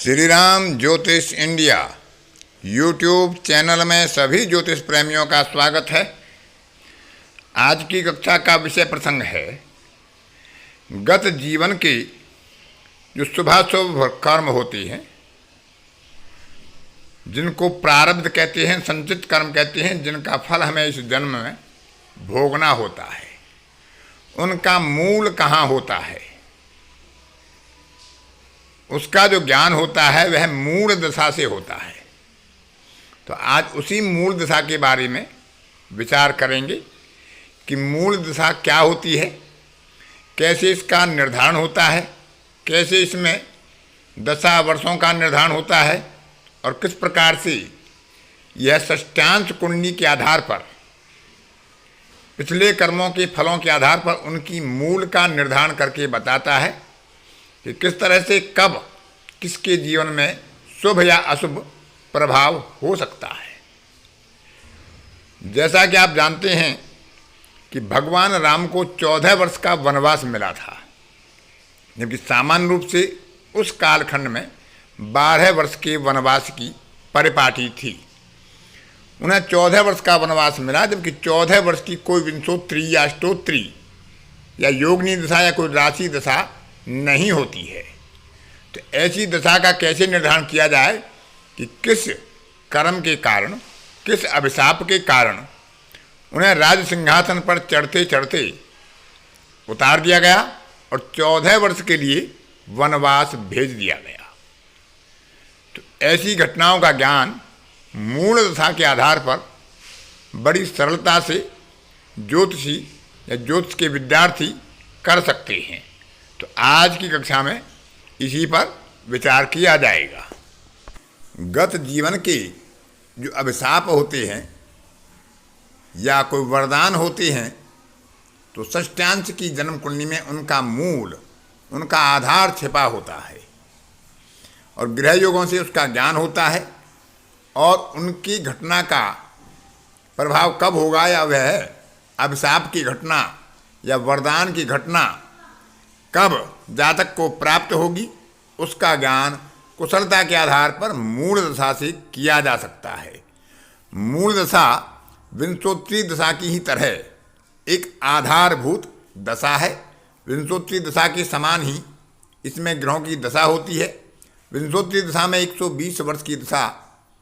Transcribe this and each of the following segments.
श्री राम ज्योतिष India YouTube channel में सभी ज्योतिष प्रेमियों का स्वागत है। आज की कक्षा का विषय प्रसंग है गत जीवन की जो शुभाशुभ कर्म होती हैं, जिनको प्रारब्ध कहते हैं, संचित कर्म कहते हैं, जिनका फल हमें इस जन्म में भोगना होता है, उनका मूल कहाँ होता है, उसका जो ज्ञान होता है वह मूल दशा से होता है। तो आज उसी मूल दशा के बारे में विचार करेंगे कि मूल दशा क्या होती है, कैसे इसका निर्धारण होता है, कैसे इसमें दशा वर्षों का निर्धारण होता है और किस प्रकार से यह षष्ठांश कुंडली के आधार पर, पिछले कर्मों के फलों के आधार पर उनकी मूल का निर्धारण करके बताता है कि किस तरह से कब किसके जीवन में शुभ या अशुभ प्रभाव हो सकता है। जैसा कि आप जानते हैं कि भगवान राम को 14 वर्ष का वनवास मिला था, जबकि सामान्य रूप से उस कालखंड में 12 वर्ष के वनवास की परिपाटी थी। उन्हें 14 वर्ष का वनवास मिला, जबकि 14 वर्ष की कोई विंशोत्तरी या अष्टोत्तरी या योगिनी दशा या कोई राशि दशा नहीं होती है। तो ऐसी दशा का कैसे निर्धारण किया जाए कि किस कर्म के कारण, किस अभिशाप के कारण उन्हें राज सिंहासन पर चढ़ते चढ़ते उतार दिया गया और 14 वर्ष के लिए वनवास भेज दिया गया। तो ऐसी घटनाओं का ज्ञान मूल दशा के आधार पर बड़ी सरलता से ज्योतिषी या ज्योतिष के विद्यार्थी कर सकते हैं। तो आज की कक्षा में इसी पर विचार किया जाएगा। गत जीवन के जो अभिशाप होते हैं या कोई वरदान होते हैं, तो षष्ठांश की जन्म कुंडली में उनका मूल, उनका आधार छिपा होता है और ग्रह योगों से उसका ज्ञान होता है और उनकी घटना का प्रभाव कब होगा या वह अभिशाप की घटना या वरदान की घटना कब जातक को प्राप्त होगी, उसका ज्ञान कुशलता के आधार पर मूल दशा से किया जा सकता है। मूल दशा विंशोत्तरी दशा की ही तरह एक आधारभूत दशा है। विंशोत्तरी दशा के समान ही इसमें ग्रहों की दशा होती है। विंशोत्तरी दशा में 120 वर्ष की दशा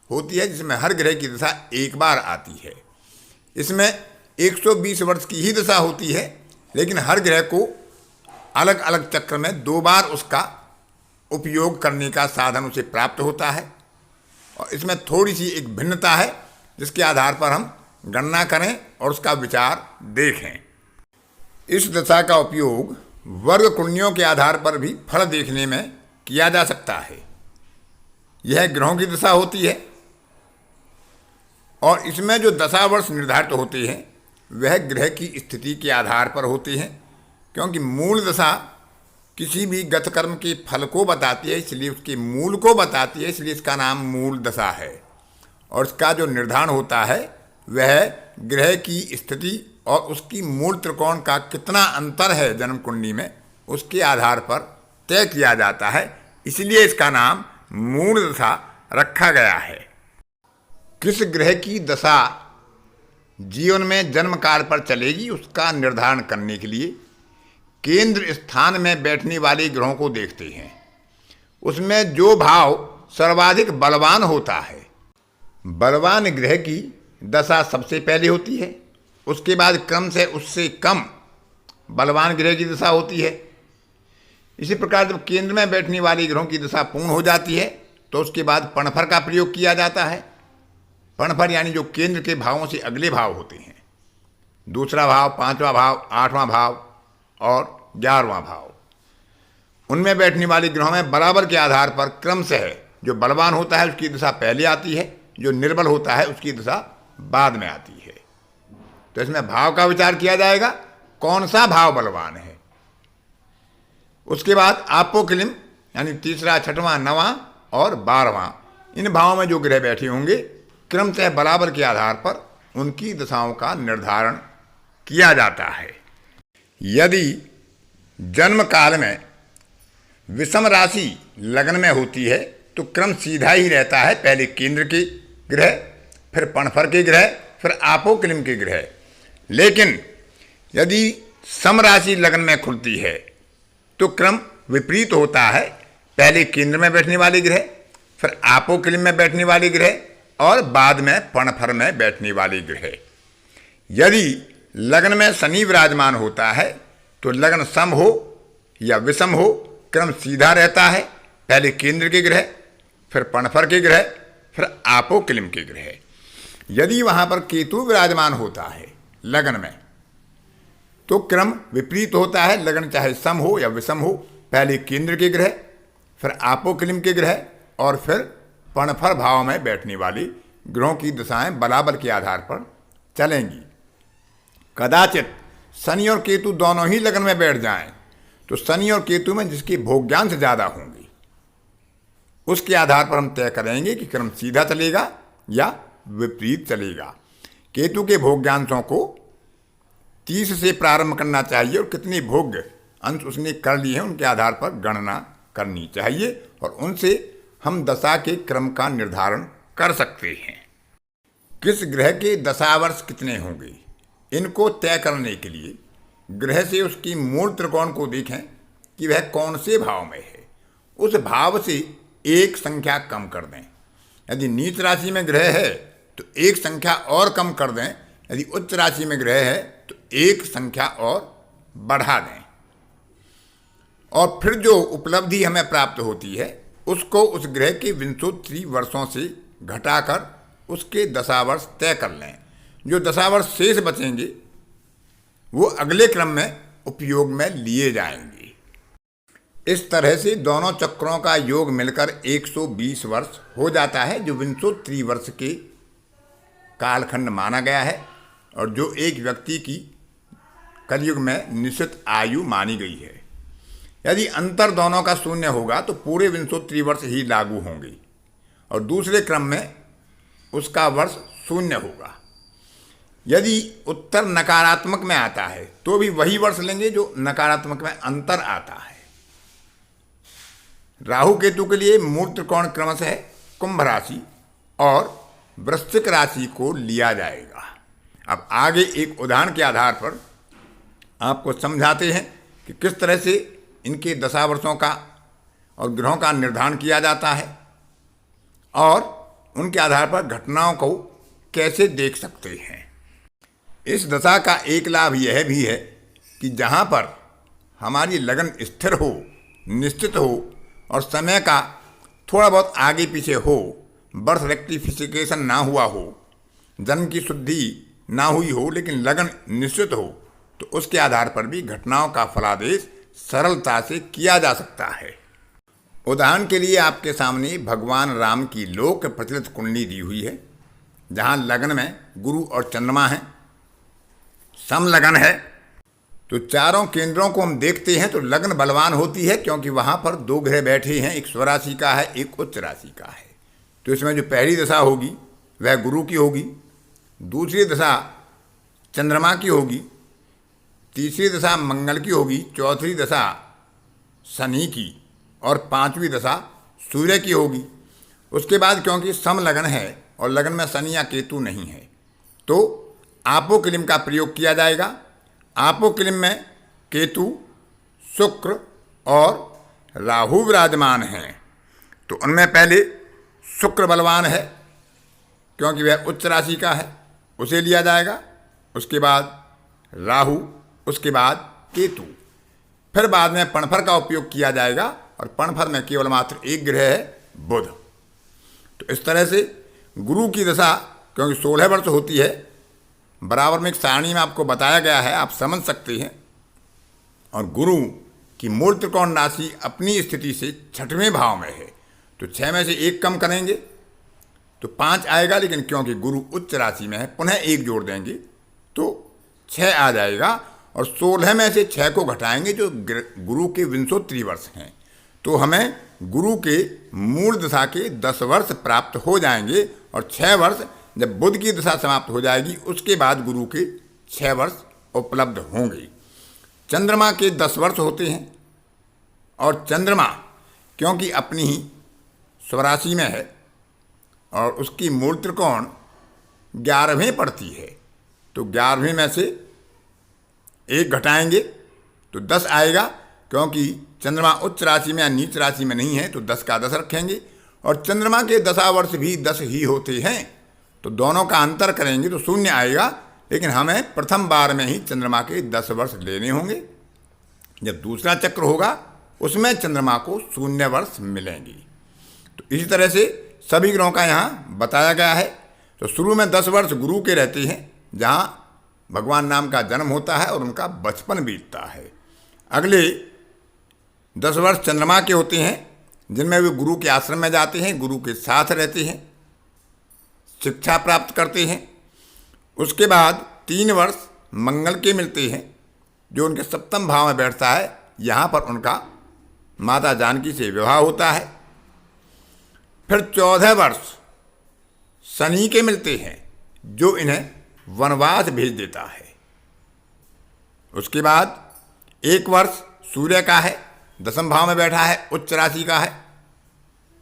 होती है, जिसमें हर ग्रह की दशा एक बार आती है। इसमें 120 वर्ष की ही दशा होती है, लेकिन हर ग्रह को अलग अलग चक्र में 2 बार उसका उपयोग करने का साधन उसे प्राप्त होता है और इसमें थोड़ी सी एक भिन्नता है, जिसके आधार पर हम गणना करें और उसका विचार देखें। इस दशा का उपयोग वर्ग कुंडलियों के आधार पर भी फल देखने में किया जा सकता है। यह ग्रहों की दशा होती है और इसमें जो दशा वर्ष निर्धारित होते हैं वह ग्रह की स्थिति के आधार पर होते हैं, क्योंकि मूल दशा किसी भी गत कर्म के फल को बताती है, इसलिए उसके मूल को बताती है, इसलिए इसका नाम मूल दशा है। और इसका जो निर्धारण होता है वह ग्रह की स्थिति और उसकी मूल त्रिकोण का कितना अंतर है जन्म कुंडली में, उसके आधार पर तय किया जाता है। इसलिए इसका नाम मूल दशा रखा गया है। किस ग्रह की दशा जीवन में जन्म काल पर चलेगी, उसका निर्धारण करने के लिए केंद्र स्थान में बैठने वाले ग्रहों को देखते हैं। उसमें जो भाव सर्वाधिक बलवान होता है, बलवान ग्रह की दशा सबसे पहले होती है। उसके बाद क्रम से उससे कम बलवान ग्रह की दशा होती है। इसी प्रकार जब केंद्र में बैठने वाले ग्रहों की दशा पूर्ण हो जाती है तो उसके बाद पणफर का प्रयोग किया जाता है। पणफर यानी जो केंद्र के भावों से अगले भाव होते हैं, दूसरा भाव, 5वां भाव, 8वां भाव और 11वां भाव, उनमें बैठने वाले ग्रहों में बराबर के आधार पर क्रम से है। जो बलवान होता है उसकी दशा पहले आती है, जो निर्बल होता है उसकी दशा बाद में आती है। तो इसमें भाव का विचार किया जाएगा, कौन सा भाव बलवान है। उसके बाद आपोकिलिम यानी तीसरा, 6वां, 9वां और 12वां, इन भावों में जो ग्रह बैठे होंगे क्रम से बराबर के आधार पर उनकी दशाओं का निर्धारण किया जाता है। यदि जन्म काल में विषम राशि लग्न में होती है तो क्रम सीधा ही रहता है, पहले केंद्र के ग्रह, फिर पणफर के ग्रह, फिर आपोकिलिम के ग्रह। लेकिन यदि समराशि लग्न में खुलती है तो क्रम विपरीत होता है, पहले केंद्र में बैठने वाले ग्रह, फिर आपोकिलिम में बैठने वाले ग्रह और बाद में पणफर में बैठने वाले ग्रह। यदि लग्न में शनि विराजमान होता है तो लग्न सम हो या विषम हो, क्रम सीधा रहता है, पहले केंद्र के ग्रह, फिर पणफर के ग्रह, फिर आपोकिलिम के ग्रह। यदि वहां पर केतु विराजमान होता है लग्न में तो क्रम विपरीत होता है, लग्न चाहे सम हो या विषम हो, पहले केंद्र के ग्रह, फिर आपोकिलिम के ग्रह और फिर पणफर भाव में बैठने वाले ग्रहों की दशाएं बराबर के आधार पर चलेंगी। कदाचित शनि और केतु दोनों ही लग्न में बैठ जाएं तो शनि और केतु में जिसकी भोग्यांश ज़्यादा होंगी उसके आधार पर हम तय करेंगे कि क्रम सीधा चलेगा या विपरीत चलेगा। केतु के भोग्यांशों को 30 से प्रारंभ करना चाहिए और कितने भोग्य अंश उसने कर लिए हैं उनके आधार पर गणना करनी चाहिए और उनसे हम दशा के क्रम का निर्धारण कर सकते हैं। किस ग्रह के दशावर्ष कितने होंगे, इनको तय करने के लिए ग्रह से उसकी मूल त्रिकोण को देखें कि वह कौन से भाव में है, उस भाव से एक संख्या कम कर दें। यदि नीच राशि में ग्रह है तो एक संख्या और कम कर दें, यदि उच्च राशि में ग्रह है तो एक संख्या और बढ़ा दें। और फिर जो उपलब्धि हमें प्राप्त होती है उसको उस ग्रह के विंशोत्तरी वर्षों से घटाकर उसके दशावर्ष तय कर लें। जो दशावर्ष शेष बचेंगे वो अगले क्रम में उपयोग में लिए जाएंगे। इस तरह से दोनों चक्रों का योग मिलकर 120 वर्ष हो जाता है, जो विंशोत्तरी वर्ष के कालखंड माना गया है और जो एक व्यक्ति की कलयुग में निश्चित आयु मानी गई है। यदि अंतर दोनों का शून्य होगा तो पूरे विंशोत्तरी वर्ष ही लागू होंगे और दूसरे क्रम में उसका वर्ष शून्य होगा। यदि उत्तर नकारात्मक में आता है तो भी वही वर्ष लेंगे जो नकारात्मक में अंतर आता है। राहु केतु के लिए मूल त्रिकोण क्रमशः कुंभ राशि और वृश्चिक राशि को लिया जाएगा। अब आगे एक उदाहरण के आधार पर आपको समझाते हैं कि किस तरह से इनके दशावर्षों का और ग्रहों का निर्धारण किया जाता है और उनके आधार पर घटनाओं को कैसे देख सकते हैं। इस दशा का एक लाभ यह भी है कि जहाँ पर हमारी लगन स्थिर हो, निश्चित हो और समय का थोड़ा बहुत आगे पीछे हो, बर्थ रेक्टिफिकेशन ना हुआ हो, जन्म की शुद्धि ना हुई हो, लेकिन लगन निश्चित हो, तो उसके आधार पर भी घटनाओं का फलादेश सरलता से किया जा सकता है। उदाहरण के लिए आपके सामने भगवान राम की लोक प्रचलित कुंडली दी हुई है, जहाँ लग्न में गुरु और चंद्रमा हैं, सम लगन है। तो चारों केंद्रों को हम देखते हैं तो लग्न बलवान होती है, क्योंकि वहाँ पर दो ग्रह बैठे हैं, एक स्वराशि का है, एक उच्च राशि का है। तो इसमें जो पहली दशा होगी वह गुरु की होगी, दूसरी दशा चंद्रमा की होगी, तीसरी दशा मंगल की होगी, चौथी दशा शनि की और पांचवी दशा सूर्य की होगी। उसके बाद क्योंकि सम लगन है और लगन में शनि या केतु नहीं है तो आपोकिलिम का प्रयोग किया जाएगा। आपोकिलिम में केतु, शुक्र और राहु विराजमान हैं। तो उनमें पहले शुक्र बलवान है क्योंकि वह उच्च राशि का है, उसे लिया जाएगा। उसके बाद राहु, उसके बाद केतु, फिर बाद में पणफर का उपयोग किया जाएगा और पणफर में केवल मात्र एक ग्रह है, बुध। तो इस तरह से गुरु की दशा क्योंकि 16 वर्ष होती है, बराबर में एक सारणी में आपको बताया गया है, आप समझ सकते हैं। और गुरु की मूल त्रिकोण राशि अपनी स्थिति से 6वें भाव में है, तो 6 में से एक कम करेंगे तो 5 आएगा, लेकिन क्योंकि गुरु उच्च राशि में है पुनः एक जोड़ देंगे तो 6 आ जाएगा। और 16 में से 6 को घटाएंगे जो गुरु के विंशोत्तरी वर्ष हैं, तो हमें गुरु के मूल दशा के 10 वर्ष प्राप्त हो जाएंगे। और 6 वर्ष जब बुध की दशा समाप्त हो जाएगी उसके बाद गुरु के 6 वर्ष उपलब्ध होंगे। चंद्रमा के 10 वर्ष होते हैं और चंद्रमा क्योंकि अपनी ही स्वराशि में है और उसकी मूल त्रिकोण 11वें पड़ती है, तो 11वें में से 1 घटाएंगे तो 10 आएगा। क्योंकि चंद्रमा उच्च राशि में या नीच राशि में नहीं है तो 10 का 10 रखेंगे, और चंद्रमा के दशावर्ष भी 10 ही होते हैं, तो दोनों का अंतर करेंगे तो 0 आएगा। लेकिन हमें प्रथम बार में ही चंद्रमा के 10 वर्ष लेने होंगे। जब दूसरा चक्र होगा उसमें चंद्रमा को 0 वर्ष मिलेंगे। तो इसी तरह से सभी ग्रहों का यहाँ बताया गया है। तो शुरू में 10 वर्ष गुरु के रहते हैं, जहाँ भगवान राम का जन्म होता है और उनका बचपन बीतता है। अगले 10 वर्ष चंद्रमा के होते हैं, जिनमें वे गुरु के आश्रम में जाते हैं, गुरु के साथ रहते हैं, शिक्षा प्राप्त करते हैं। उसके बाद 3 वर्ष मंगल के मिलते हैं, जो उनके सप्तम भाव में बैठता है। यहाँ पर उनका माता जानकी से विवाह होता है। फिर 14 वर्ष शनि के मिलते हैं, जो इन्हें वनवास भेज देता है। उसके बाद 1 वर्ष सूर्य का है, 10वें भाव में बैठा है, उच्च राशि का है,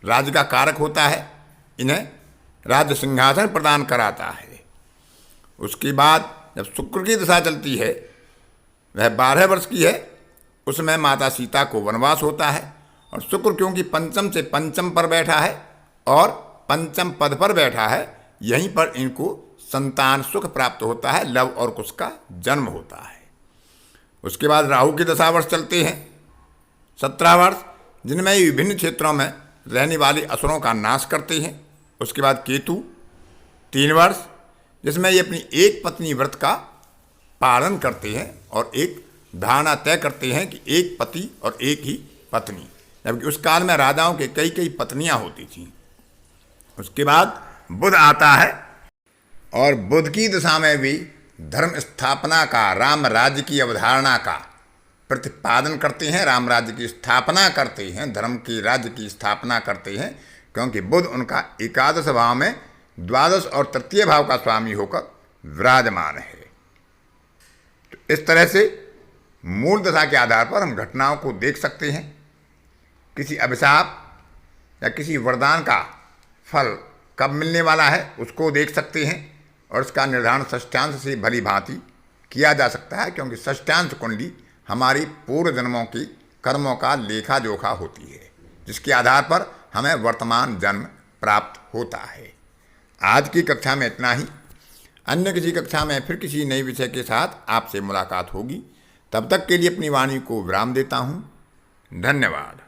राज्य का कारक होता है, इन्हें राज्य सिंहासन प्रदान कराता है। उसके बाद जब शुक्र की दशा चलती है, वह 12 वर्ष की है, उसमें माता सीता को वनवास होता है। और शुक्र क्योंकि पंचम से पंचम पर बैठा है और पंचम पद पर बैठा है, यहीं पर इनको संतान सुख प्राप्त होता है, लव और कुश का जन्म होता है। उसके बाद राहु की दशा वर्ष चलते हैं, 17 वर्ष, जिनमें ये विभिन्न क्षेत्रों में रहने वाले असुरों का नाश करते हैं। उसके बाद केतु 3 वर्ष, जिसमें ये अपनी एक पत्नी व्रत का पालन करते हैं और एक धारणा तय करते हैं कि एक पति और एक ही पत्नी, जबकि उस काल में राजाओं के कई कई पत्नियां होती थीं। उसके बाद बुध आता है और बुध की दशा में भी धर्म स्थापना का, राम राज्य की अवधारणा का प्रतिपादन करते हैं, राम राज्य की स्थापना करते हैं, धर्म की राज्य की स्थापना करते हैं। क्योंकि बुध उनका एकादश भाव में द्वादश और तृतीय भाव का स्वामी होकर विराजमान है। तो इस तरह से मूल दशा के आधार पर हम घटनाओं को देख सकते हैं। किसी अभिशाप या किसी वरदान का फल कब मिलने वाला है उसको देख सकते हैं, और इसका निर्धारण षष्ठांश से भली भांति किया जा सकता है। क्योंकि षष्ठांश कुंडली हमारी पूर्व जन्मों की कर्मों का लेखा जोखा होती है, जिसके आधार पर हमें वर्तमान जन्म प्राप्त होता है। आज की कक्षा में इतना ही। अन्य किसी कक्षा में फिर किसी नए विषय के साथ आपसे मुलाकात होगी। तब तक के लिए अपनी वाणी को विराम देता हूँ। धन्यवाद।